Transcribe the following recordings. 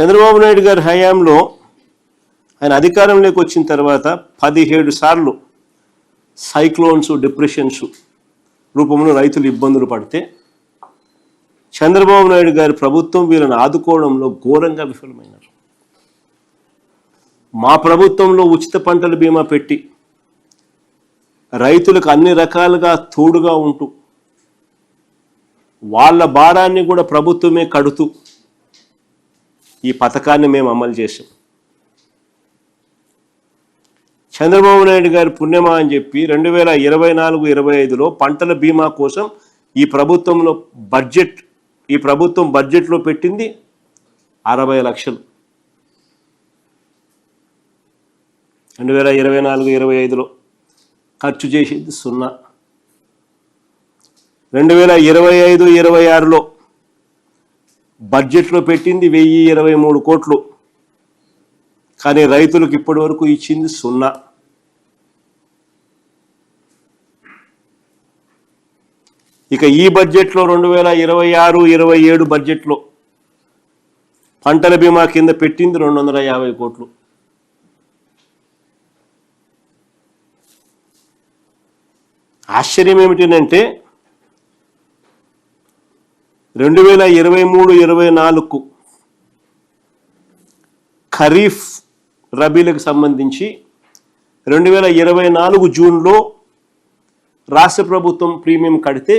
చంద్రబాబు నాయుడు గారి హయాంలో ఆయన అధికారంలోకి వచ్చిన తర్వాత 17 సార్లు సైక్లోన్స్, డిప్రెషన్స్ రూపంలో రైతులు ఇబ్బందులు పడితే చంద్రబాబు నాయుడు గారి ప్రభుత్వం వీళ్ళని ఆదుకోవడంలో ఘోరంగా విఫలమైనారు. మా ప్రభుత్వంలో ఉచిత పంటల బీమా పెట్టి రైతులకు అన్ని రకాలుగా తోడుగా ఉంటూ వాళ్ళ భారాన్ని కూడా ప్రభుత్వమే కడుతూ ఈ పథకాన్ని మేము అమలు చేసాం. చంద్రబాబు నాయుడు గారి పుణ్యమా అని చెప్పి 2024-25లో పంటల బీమా కోసం ఈ ప్రభుత్వం బడ్జెట్లో పెట్టింది 60 లక్షలు. 2024-25లో ఖర్చు చేసింది 0. 2025-26లో బడ్జెట్లో పెట్టింది 1023 కోట్లు, కానీ రైతులకు ఇప్పటి వరకు ఇచ్చింది 0. ఇక ఈ బడ్జెట్లో 2026-27 బడ్జెట్లో పంటల బీమా కింద పెట్టింది 250 కోట్లు. ఆశ్చర్యం ఏమిటంటే 2023-24కు ఖరీఫ్ రబీలకు సంబంధించి 2024 జూన్లో రాష్ట్ర ప్రభుత్వం ప్రీమియం కడితే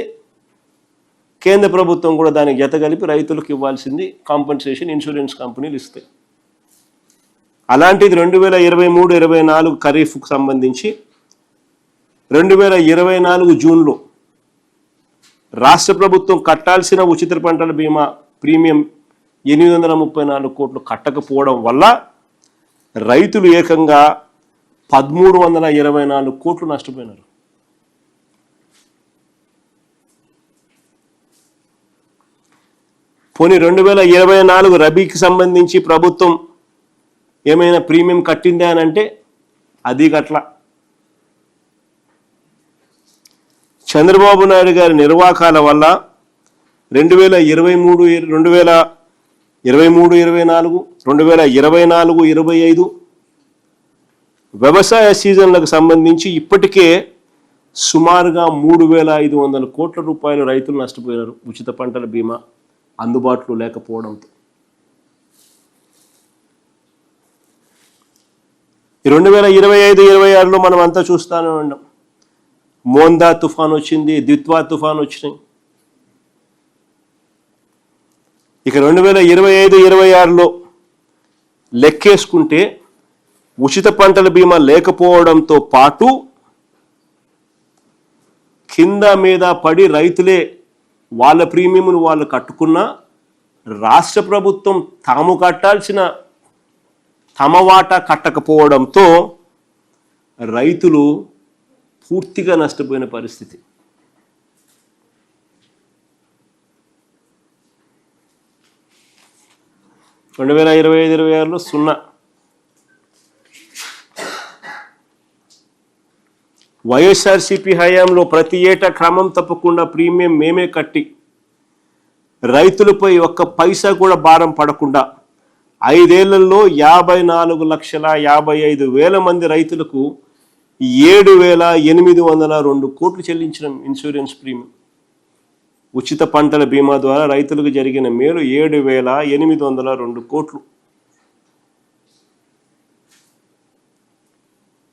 కేంద్ర ప్రభుత్వం కూడా దానికి జత కలిపి రైతులకు ఇవ్వాల్సింది కాంపెన్సేషన్ ఇన్సూరెన్స్ కంపెనీలు ఇస్తాయి. అలాంటిది 2023-24 ఖరీఫ్కు సంబంధించి 2024 జూన్లో రాష్ట్ర ప్రభుత్వం కట్టాల్సిన ఉచిత పంటల బీమా ప్రీమియం 834 కోట్లు కట్టకపోవడం వల్ల రైతులు ఏకంగా 1324 కోట్లు నష్టపోయినారు. పోనీ 2024 రబీకి సంబంధించి ప్రభుత్వం ఏమైనా ప్రీమియం కట్టిందా అని అంటే అది గట్ల. చంద్రబాబు నాయుడు గారి నిర్వాకాల వల్ల 2023-24, 2024-25 వ్యవసాయ సీజన్లకు సంబంధించి ఇప్పటికే సుమారుగా 3500 కోట్ల రూపాయలు రైతులు నష్టపోయినారు ఉచిత పంటల బీమా అందుబాటులో లేకపోవడంతో. 2025-26లో మనం అంతా చూస్తూనే ఉన్నాం. మోందా తుఫాన్ వచ్చింది, దిత్వా తుఫాన్ వచ్చినాయి. ఇక 2025-26లో లెక్కేసుకుంటే ఉచిత పంటల బీమా లేకపోవడంతో పాటు కింద మీద పడి రైతులే వాళ్ళ ప్రీమియంను వాళ్ళు కట్టుకున్నా రాష్ట్ర ప్రభుత్వం తాము కట్టాల్సిన తమ వాటా కట్టకపోవడంతో రైతులు పూర్తిగా నష్టపోయిన పరిస్థితి. రెండు 2025-26లో 0. వైఎస్ఆర్సీపీ హయాంలో ప్రతి ఏటా క్రమం తప్పకుండా ప్రీమియం మేమే కట్టి రైతులపై ఒక్క పైసా కూడా భారం పడకుండా 5 ఏళ్లలో 54,55,000 మంది రైతులకు 7,802 కోట్లు చెల్లించిన ఇన్సూరెన్స్ ప్రీమియం. ఉచిత పంటల బీమా ద్వారా రైతులకు జరిగిన మేలు 7,802 కోట్లు.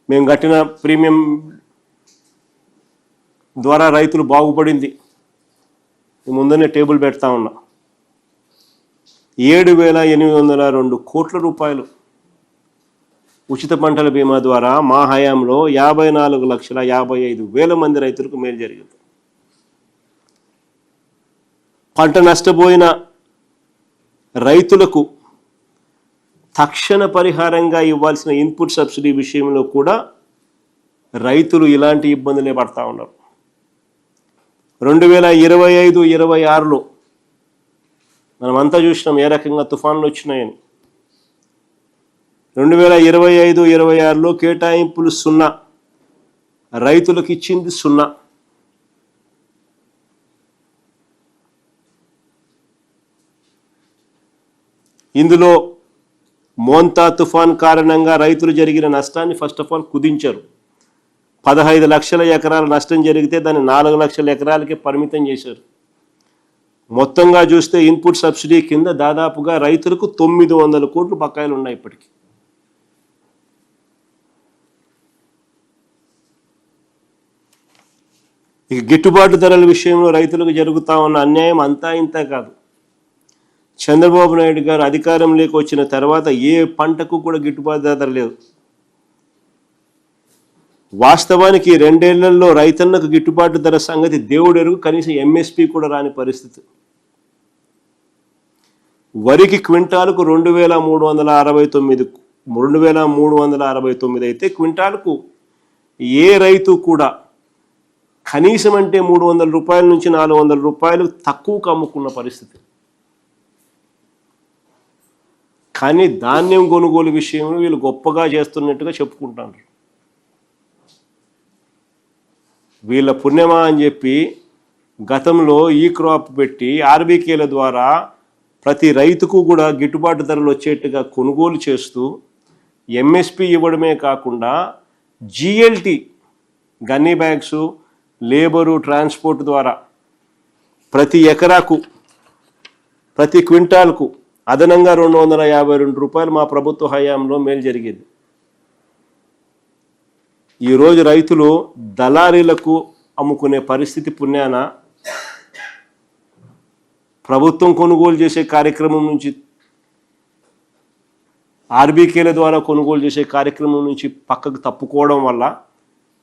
మేము కట్టిన ప్రీమియం ద్వారా రైతులు బాగుపడింది ముందనే టేబుల్ పెడతా ఉన్నా. 7,802 కోట్ల రూపాయలు ఉచిత పంటల బీమా ద్వారా మా హయాంలో 54,55,000 మంది రైతులకు మేలు జరిగింది. పంట నష్టపోయిన రైతులకు తక్షణ పరిహారంగా ఇవ్వాల్సిన ఇన్పుట్ సబ్సిడీ విషయంలో కూడా రైతులు ఇలాంటి ఇబ్బందులే పడతా ఉన్నారు. 2025-26లో మనమంతా చూసినాం ఏ రకంగా తుఫాన్లు వచ్చినాయని. 2025-26లో కేటాయింపులు 0, రైతులకు ఇచ్చింది 0. ఇందులో మోంతా తుఫాన్ కారణంగా రైతులు జరిగిన నష్టాన్ని ఫస్ట్ ఆఫ్ ఆల్ కుదించారు. 15 లక్షల ఎకరాల నష్టం జరిగితే దాన్ని 4 లక్షల ఎకరాలకే పరిమితం చేశారు. మొత్తంగా చూస్తే ఇన్పుట్ సబ్సిడీ కింద దాదాపుగా రైతులకు 900 కోట్లు బకాయిలు ఉన్నాయి ఇప్పటికీ. ఇక గిట్టుబాటు ధరల విషయంలో రైతులకు జరుగుతూ ఉన్న అన్యాయం అంతా ఇంత కాదు. చంద్రబాబు నాయుడు గారు అధికారంలోకి వచ్చిన తర్వాత ఏ పంటకు కూడా గిట్టుబాటు ధర లేదు. వాస్తవానికి 2 ఏళ్లలో రైతన్నకు గిట్టుబాటు ధర సంగతి దేవుడెరుగు, కనీసం ఎంఎస్పి కూడా రాని పరిస్థితి. వరికి క్వింటాలకు 2369 అయితే క్వింటాలకు ఏ రైతు కూడా కనీసం అంటే 300 రూపాయల నుంచి 400 రూపాయలు తక్కువకు అమ్ముకున్న పరిస్థితి. కానీ ధాన్యం కొనుగోలు విషయంలో వీళ్ళు గొప్పగా చేస్తున్నట్టుగా చెప్పుకుంటారు. వీళ్ళ పుణ్యమా అని చెప్పి గతంలో ఈ క్రాప్ పెట్టి ఆర్బీకేల ద్వారా ప్రతి రైతుకు కూడా గిట్టుబాటు ధరలు వచ్చేట్టుగా కొనుగోలు చేస్తూ ఎంఎస్పి ఇవ్వడమే కాకుండా GLT gunny bags, labour, transport ద్వారా ప్రతి ఎకరాకు ప్రతి క్వింటాల్కు అదనంగా 252 రూపాయలు మా ప్రభుత్వ హయాంలో మేలు జరిగేది. ఈరోజు రైతులు దళారీలకు అమ్ముకునే పరిస్థితి పుణ్యాన ప్రభుత్వం కొనుగోలు చేసే కార్యక్రమం నుంచి, ఆర్బీకేల ద్వారా కొనుగోలు చేసే కార్యక్రమం నుంచి పక్కకు తప్పుకోవడం వల్ల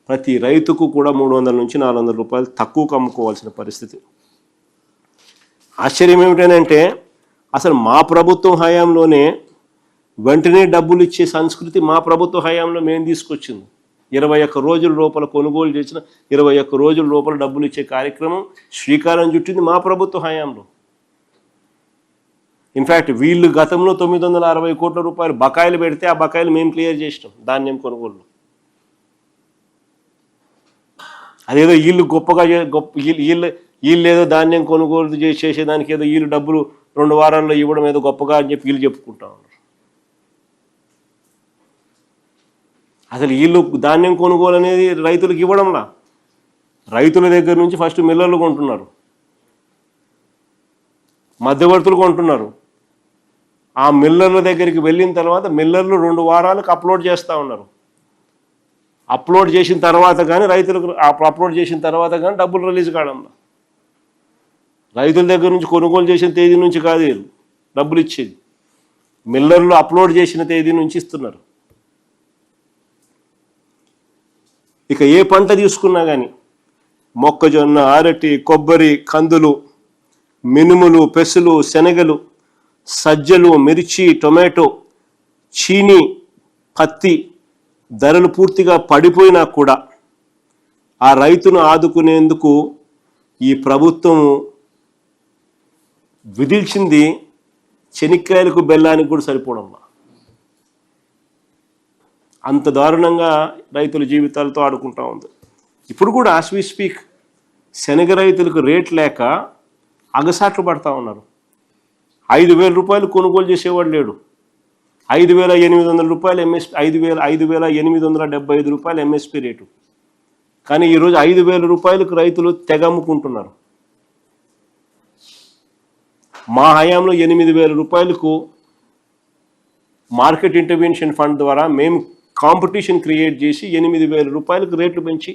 ప్రతి రైతుకు కూడా 300 నుంచి 400 రూపాయలు తక్కువకు అమ్ముకోవాల్సిన పరిస్థితి. ఆశ్చర్యం ఏమిటంటే అసలు మా ప్రభుత్వం హయాంలోనే వెంటనే డబ్బులు ఇచ్చే సంస్కృతి మా ప్రభుత్వ హయాంలో మేము తీసుకొచ్చింది. 21 రోజుల లోపల కొనుగోలు చేసిన 21 రోజుల లోపల డబ్బులు ఇచ్చే కార్యక్రమం శ్రీకారం చుట్టింది మా ప్రభుత్వ హయాంలో. ఇన్ఫ్యాక్ట్ వీళ్ళు గతంలో 960 కోట్ల రూపాయలు బకాయిలు పెడితే ఆ బకాయిలు మేము క్లియర్ చేసినాం ధాన్యం కొనుగోలు. అదేదో వీళ్ళు గొప్పగా వీళ్ళేదో ధాన్యం కొనుగోలు చేసేదానికి ఏదో వీళ్ళు డబ్బులు 2 వారాల్లో ఇవ్వడం ఏదో గొప్పగా అని చెప్పి వీళ్ళు చెప్పుకుంటా ఉన్నారు. అసలు వీళ్ళు ధాన్యం కొనుగోలు అనేది రైతులకు ఇవ్వడంలా, రైతుల దగ్గర నుంచి ఫస్ట్ మిల్లర్లు కొంటున్నారు, మధ్యవర్తులు కొంటున్నారు. ఆ మిల్లర్ల దగ్గరికి వెళ్ళిన తర్వాత మిల్లర్లు 2 వారాలకు అప్లోడ్ చేస్తూ ఉన్నారు. అప్లోడ్ చేసిన తర్వాత కానీ రైతులకు అప్లోడ్ చేసిన తర్వాత కానీ డబ్బులు రిలీజ్ కావడంలా. రైతుల దగ్గర నుంచి కొనుగోలు చేసిన తేదీ నుంచి కాదు డబ్బులు ఇచ్చేది, మిల్లర్లు అప్లోడ్ చేసిన తేదీ నుంచి ఇస్తున్నారు. ఇక ఏ పంట తీసుకున్నా కానీ మొక్కజొన్న, అరటి, కొబ్బరి, కందులు, మినుములు, పెసలు, శనగలు, సజ్జలు, మిర్చి, టొమాటో, చీనీ, పత్తి ధరలు పూర్తిగా పడిపోయినా కూడా ఆ రైతును ఆదుకునేందుకు ఈ ప్రభుత్వం విధించింది చెనిక్కాయలకు బెల్లానికి కూడా సరిపోవడం. అంత దారుణంగా రైతుల జీవితాలతో ఆడుకుంటా ఉంది. ఇప్పుడు కూడా యాస్ వి స్పీక్ శనగ రైతులకు రేట్ లేక అగసాట్లు పడతా ఉన్నారు. 5,000 రూపాయలు కొనుగోలు చేసేవాడు లేడు. 5,800 రూపాయలు ఎంఎస్పి, 5,875 రూపాయలు ఎంఎస్పి రేటు. కానీ ఈరోజు 5,000 రూపాయలకు రైతులు తెగ అమ్ముకుంటున్నారు. మా హయాంలో 8,000 రూపాయలకు మార్కెట్ ఇంటర్వెన్షన్ ఫండ్ ద్వారా మేము కాంపిటీషన్ క్రియేట్ చేసి 8,000 రూపాయలకు రేట్లు పెంచి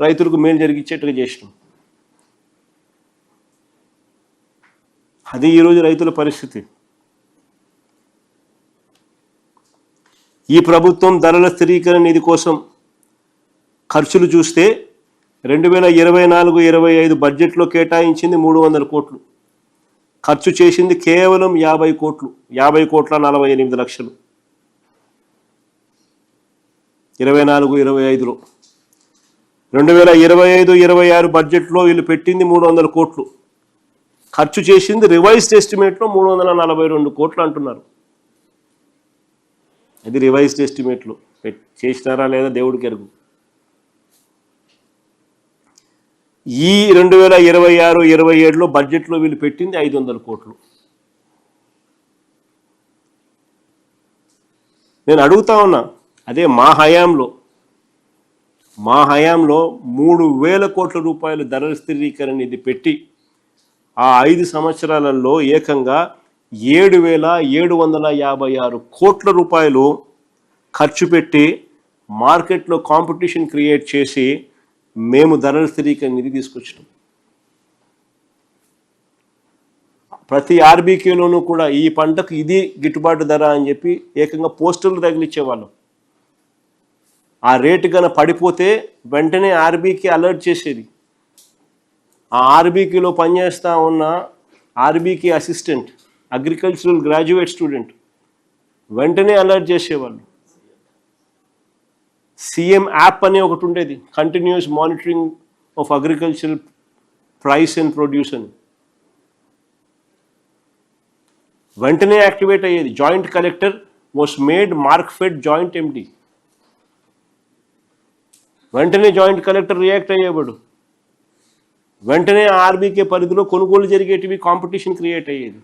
రైతులకు మేలు జరిగించేట్టుగా చేసినాం. అది ఈరోజు రైతుల పరిస్థితి. ఈ ప్రభుత్వం ధరల స్థిరీకరణ నిధి కోసం ఖర్చులు చూస్తే 2024-25 బడ్జెట్లో కేటాయించింది 300 కోట్లు, ఖర్చు చేసింది కేవలం 50 కోట్లు, 50,48 లక్షలు 24-25లో. 2025-26 బడ్జెట్లో వీళ్ళు పెట్టింది 300 కోట్లు, ఖర్చు చేసింది రివైజ్డ్ ఎస్టిమేట్లో 342 కోట్లు అంటున్నారు. అది రివైజ్డ్ ఎస్టిమేట్లు చేసినారా లేదా దేవుడికి ఎరుగు. ఈ 2026-27లో బడ్జెట్లో వీళ్ళు పెట్టింది 500 కోట్లు. నేను అడుగుతా ఉన్నా, అదే మా హయాంలో 3,000 కోట్ల రూపాయలు ధరల స్థిరీకరణ నిధి పెట్టి ఆ 5 సంవత్సరాలలో ఏకంగా 7,756 కోట్ల రూపాయలు ఖర్చు పెట్టి మార్కెట్లో కాంపిటీషన్ క్రియేట్ చేసి మేము ధరల స్థిరీకరణ నిధి తీసుకొచ్చినాం. ప్రతి ఆర్బీకేలోనూ కూడా ఈ పంటకు ఇది గిట్టుబాటు ధర అని చెప్పి ఏకంగా పోస్టర్లు తగిలిచ్చేవాళ్ళం. ఆ రేటు కన్నా పడిపోతే వెంటనే ఆర్బీకే అలర్ట్ చేసేది. ఆ ఆర్బీకేలో పనిచేస్తూ ఉన్న RBK assistant, agricultural graduate student వెంటనే అలర్ట్ చేసేవాళ్ళు. సిఎం యాప్ అనే ఒకటి ఉండేది, continuous monitoring of agricultural price and produce అని, వెంటనే యాక్టివేట్ అయ్యేది. Joint collector was made Markfed joint MD. వెంటనే జాయింట్ కలెక్టర్ రియాక్ట్ అయ్యేవాడు. వెంటనే ఆర్బీకే పరిధిలో కొనుగోలు జరిగేటివి, కాంపిటీషన్ క్రియేట్ అయ్యేది.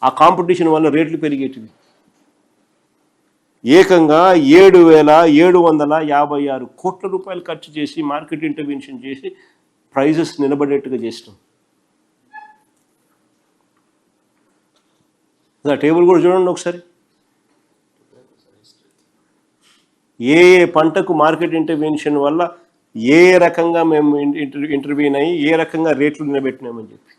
ఆ కాంపిటీషన్ వల్ల రేట్లు పెరిగేటివి. ఏకంగా 7,756 కోట్ల రూపాయలు ఖర్చు చేసి మార్కెట్ ఇంటర్వెన్షన్ చేసి ప్రైజెస్ నిలబడేట్టుగా చేసినాం. టేబుల్ కూడా చూడండి ఒకసారి. ఏ పంటకు మార్కెట్ ఇంటర్వెన్షన్ వల్ల ఏ రకంగా మేము ఇంటర్వ్యూన్ అయ్యి ఏ రకంగా రేట్లు నిలబెట్టినామని చెప్పి.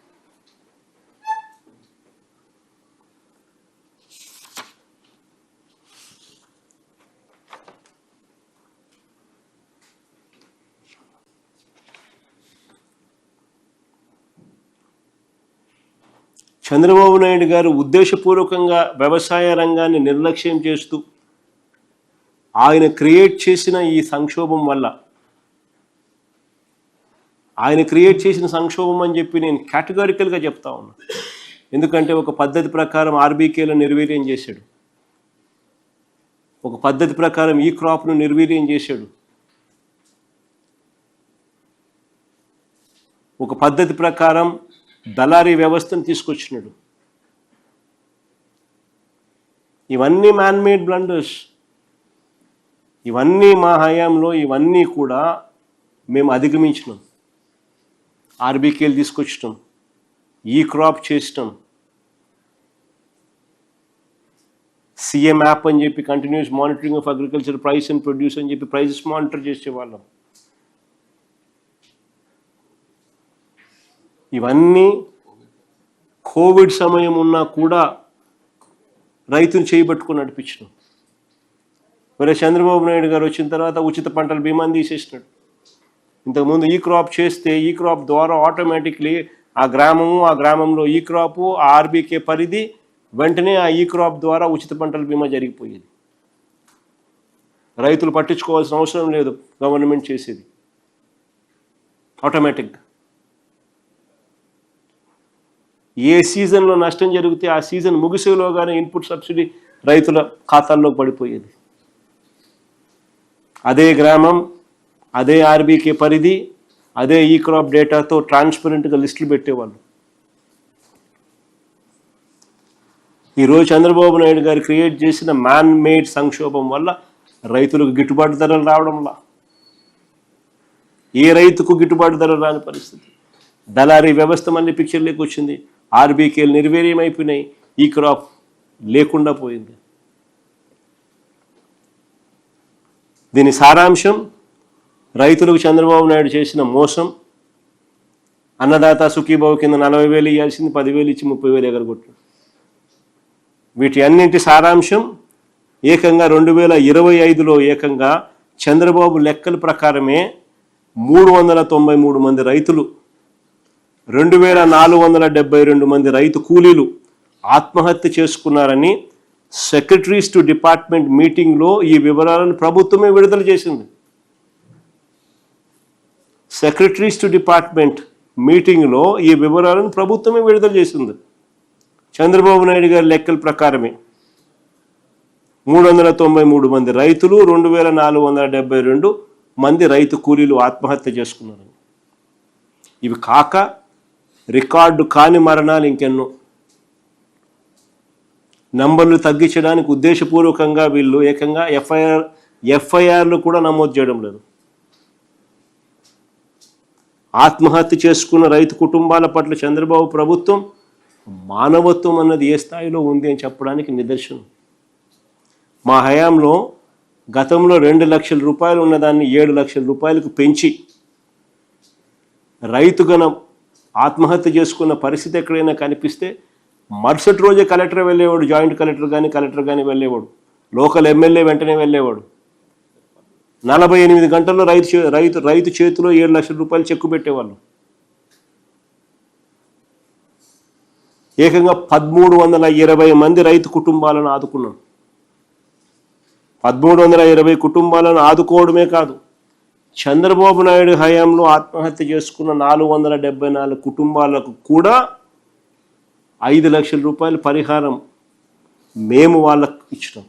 చంద్రబాబు నాయుడు గారు ఉద్దేశపూర్వకంగా వ్యవసాయ రంగాన్ని నిర్లక్ష్యం చేస్తూ ఆయన క్రియేట్ చేసిన ఈ సంక్షోభం వల్ల, ఆయన క్రియేట్ చేసిన సంక్షోభం అని చెప్పి నేను కేటగారికల్గా చెప్తా ఉన్నా. ఎందుకంటే ఒక పద్ధతి ప్రకారం ఆర్బీకేలను నిర్వీర్యం చేశాడు, ఒక పద్ధతి ప్రకారం ఈ క్రాప్ను నిర్వీర్యం చేశాడు, ఒక పద్ధతి ప్రకారం దళారీ వ్యవస్థను తీసుకొచ్చినాడు. ఇవన్నీ మ్యాన్మేడ్ బ్లండర్స్. ఇవన్నీ మా హయాంలో ఇవన్నీ కూడా మేము అధిగమించినాం. ఆర్బీకేలు తీసుకొచ్చినాం, ఈ క్రాప్ చేసినాం, సిఎం యాప్ అని చెప్పి continuous monitoring of agriculture price and produce అని చెప్పి ప్రైజెస్ మానిటర్ చేసేవాళ్ళం. ఇవన్నీ కోవిడ్ సమయం ఉన్నా కూడా రైతును చేయబట్టుకుని నడిపించినాం. మరి చంద్రబాబు నాయుడు గారు వచ్చిన తర్వాత ఉచిత పంటల బీమాని తీసేసినాడు. ఇంతకుముందు ఈ క్రాప్ చేస్తే ఈ క్రాప్ ద్వారా ఆటోమేటిక్లీ ఆ గ్రామంలో ఈ క్రాపు, ఆ ఆర్బీకే పరిధి వెంటనే ఆ ఈ క్రాప్ ద్వారా ఉచిత పంటల బీమా జరిగిపోయేది. రైతులు పట్టించుకోవాల్సిన అవసరం లేదు, గవర్నమెంట్ చేసేది ఆటోమేటిక్గా. ఏ సీజన్లో నష్టం జరిగితే ఆ సీజన్ ముగిసేలోగానే ఇన్పుట్ సబ్సిడీ రైతుల ఖాతాల్లో పడిపోయేది. అదే గ్రామం, అదే ఆర్బీకే పరిధి, అదే ఈ క్రాప్ డేటాతో ట్రాన్స్పరెంట్గా లిస్టులు పెట్టేవాళ్ళు. ఈరోజు చంద్రబాబు నాయుడు గారు క్రియేట్ చేసిన మ్యాన్ మేడ్ సంక్షోభం వల్ల రైతులకు గిట్టుబాటు ధరలు రావడంలా, ఏ రైతుకు గిట్టుబాటు ధరలు రాని పరిస్థితి. దళారీ వ్యవస్థ మళ్ళీ పిక్చర్లోకి వచ్చింది. ఆర్బీకేలు నిర్వీర్యం అయిపోయినాయి, ఈ క్రాప్ లేకుండా పోయింది. దీని సారాంశం రైతులకు చంద్రబాబు నాయుడు చేసిన మోసం. అన్నదాత సుఖీభావ కింద 40,000 ఇవ్వాల్సింది 10,000 ఇచ్చి 30,000 ఎగరగొట్టాడు. వీటి అన్నింటి సారాంశం ఏకంగా 2025లో ఏకంగా చంద్రబాబు లెక్కల ప్రకారమే 393 మంది రైతులు, 2,472 మంది రైతు కూలీలు ఆత్మహత్య చేసుకున్నారని సెక్రటరీస్ టు డిపార్ట్మెంట్ మీటింగ్లో ఈ వివరాలను ప్రభుత్వమే విడుదల చేసింది. సెక్రటరీస్ టు డిపార్ట్మెంట్ మీటింగ్లో ఈ వివరాలను ప్రభుత్వమే విడుదల చేసింది. చంద్రబాబు నాయుడు గారి లెక్కల ప్రకారమే 393 మంది రైతులు, 2,472 మంది రైతు కూలీలు ఆత్మహత్య చేసుకున్నారని. ఇవి కాక రికార్డు కాని మరణాలు ఇంకెన్నో. నంబర్లు తగ్గించడానికి ఉద్దేశపూర్వకంగా వీళ్ళు ఏకంగా ఎఫ్ఐఆర్లు కూడా నమోదు చేయడం లేదు. ఆత్మహత్య చేసుకున్న రైతు కుటుంబాల పట్ల చంద్రబాబు ప్రభుత్వం మానవత్వం అన్నది ఏ స్థాయిలో ఉంది అని చెప్పడానికి నిదర్శనం. మా హయాంలో గతంలో 2 లక్షల రూపాయలు ఉన్నదాన్ని 7 లక్షల రూపాయలకు పెంచి రైతుగణం ఆత్మహత్య చేసుకున్న పరిస్థితి ఎక్కడైనా కనిపిస్తే మరుసటి రోజే కలెక్టర్ వెళ్ళేవాడు, జాయింట్ కలెక్టర్ కానీ వెళ్ళేవాడు, లోకల్ ఎమ్మెల్యే వెంటనే వెళ్ళేవాడు. 48 గంటల్లో రైతు చేతిలో 7 లక్షల రూపాయలు చెక్కు పెట్టేవాళ్ళు. ఏకంగా 1320 మంది రైతు కుటుంబాలను ఆదుకున్నాం. 1320 కుటుంబాలను ఆదుకోవడమే కాదు, చంద్రబాబు నాయుడు హయాంలో ఆత్మహత్య చేసుకున్న 474 కుటుంబాలకు కూడా 5 లక్షల రూపాయల పరిహారం మేము వాళ్ళకు ఇచ్చినాం.